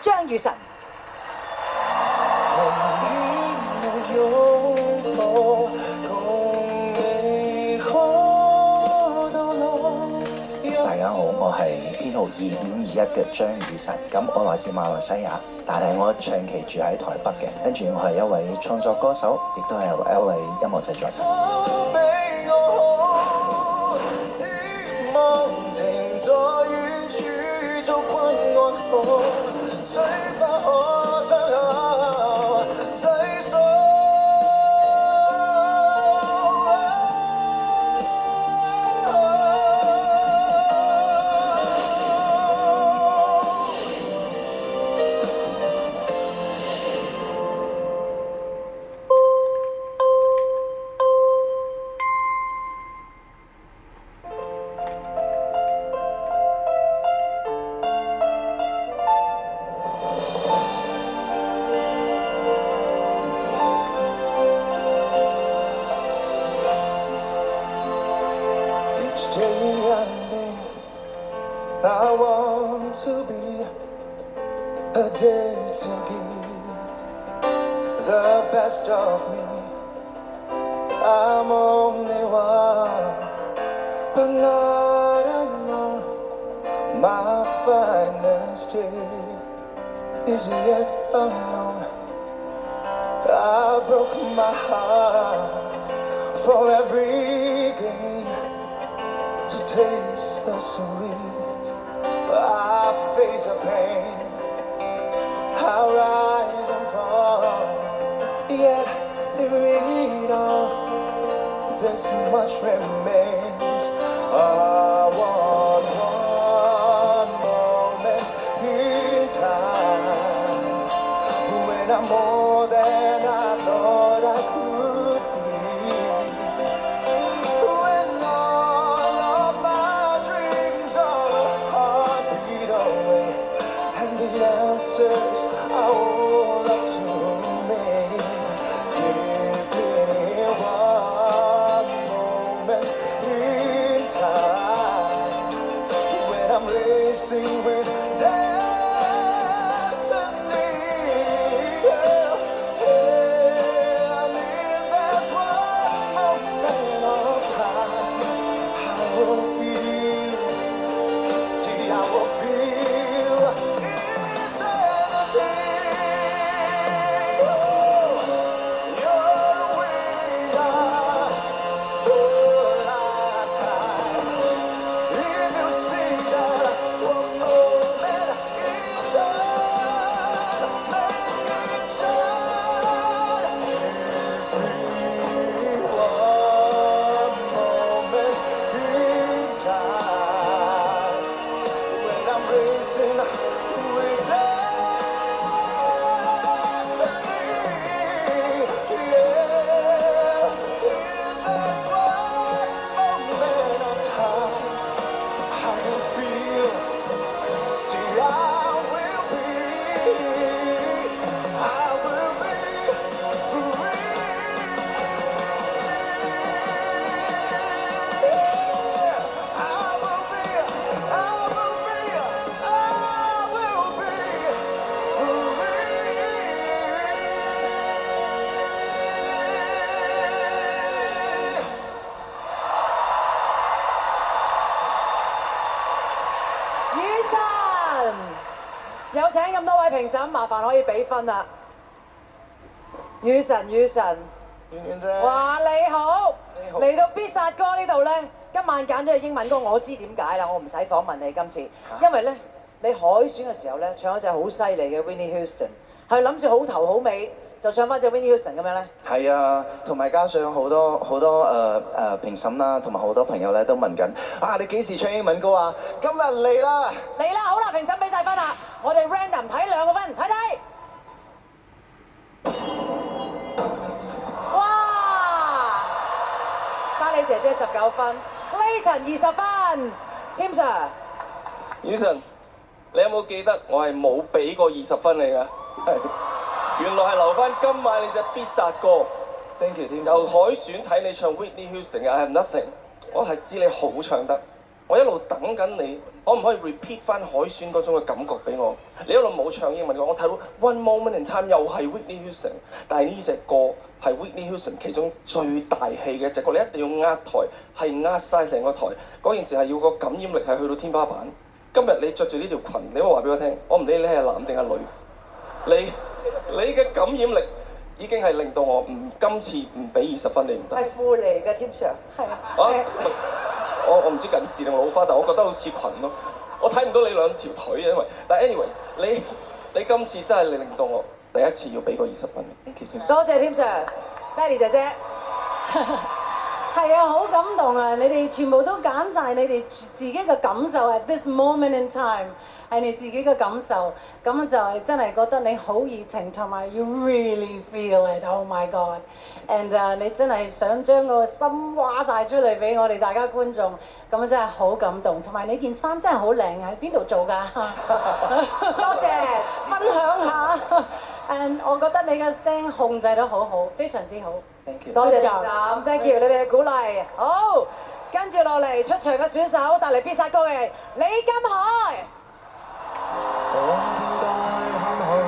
張雨晨。大家好，我係編號2521嘅張雨晨。咁我來自馬來西亞，但係我長期住喺台北嘅。跟住我係一位創作歌手，亦都係一位音樂製作人。I want to be a day to give the best of me. I'm only one, but not alone. My finest day is yet unknown. I broke my heart for every gain to taste the sweet. I face the pain, I rise and fall, yet through it all, this much remains. I want one moment in time, when I'm more than I thought I could be, when all of my dreams are heartbeat away, and the answers are all up to me. Give me one moment in time, when I'm racing with destiny. And if there's one moment of time, I will feel, see, I will feel eternity. You're a winner for a lifetime. If you see that one moment in time, make it shine. Give me one moment in time, when I'm racing with destiny. Yeah, if there's one moment of time, I will feel, see, I will be free.雨晨，有請咁多位評審，麻煩可以俾分啦。雨晨，圓圓姐，哇你好，你好嚟到必殺歌呢度呢，今晚揀咗個英文歌，我知點解啦，我唔使訪問你今次，因為呢，你海選嘅時候呢，唱咗隻好犀利嘅 Whitney Houston，係諗住好頭好尾就唱翻隻 Whitney Houston 咁樣呢。係啊，同埋加上好多評審啦，同埋好多朋友咧都問緊啊，你幾時唱英文歌啊？今日嚟啦！嚟啦，好啦，評審俾晒分啦，我哋 random 睇2個分，睇睇。哇！莎莉姐姐19分 ，Clayton 20分 ，Tim Sir 雨晨，你有冇記得我係冇俾過20分你㗎？係，原來係留翻今晚你隻必殺歌。 Thank you，Tim。由海選睇你唱 Whitney Houston 嘅《I Have Nothing》，我係知你好唱得，我一路等緊你，可唔可以 repeat 翻海選嗰種嘅感覺俾我？你一路冇唱英文嘅，我睇到 One Moment in Time 又係 Whitney Houston， 但係呢隻歌係 Whitney Houston 其中最大氣嘅一隻歌，你一定要壓台，係壓晒成個台。嗰件事係要個感染力係去到天花板。今日你着住呢條裙，你可以話俾我聽，我唔理你係男定係女，你嘅感染力已經係令到我今次唔俾20分你唔得。係褲嚟嘅添上，係啊！我唔知近視定老花，但我覺得好似裙咯。我睇唔到你兩條腿啊，因為但 anyway， 你今次真係令到我第一次要俾個20分。多謝添上 ，Sally 姐姐。係啊，好感動啊！你哋全部都揀晒你哋自己嘅感受，at this moment in time 係你自己嘅感受，咁就係真係覺得你好熱情，同埋 you really feel it，oh my god！and 你真係想將個心挖晒出嚟俾我哋大家觀眾，咁真係好感動，同埋你件衫真係好靚，喺邊度做㗎？多謝，分享下。and 我覺得你嘅聲控制得好好，非常之好。Thank you。多謝站 ，thank you 你哋嘅鼓勵。好，跟住落嚟出場嘅選手帶嚟必殺歌嘅李金海。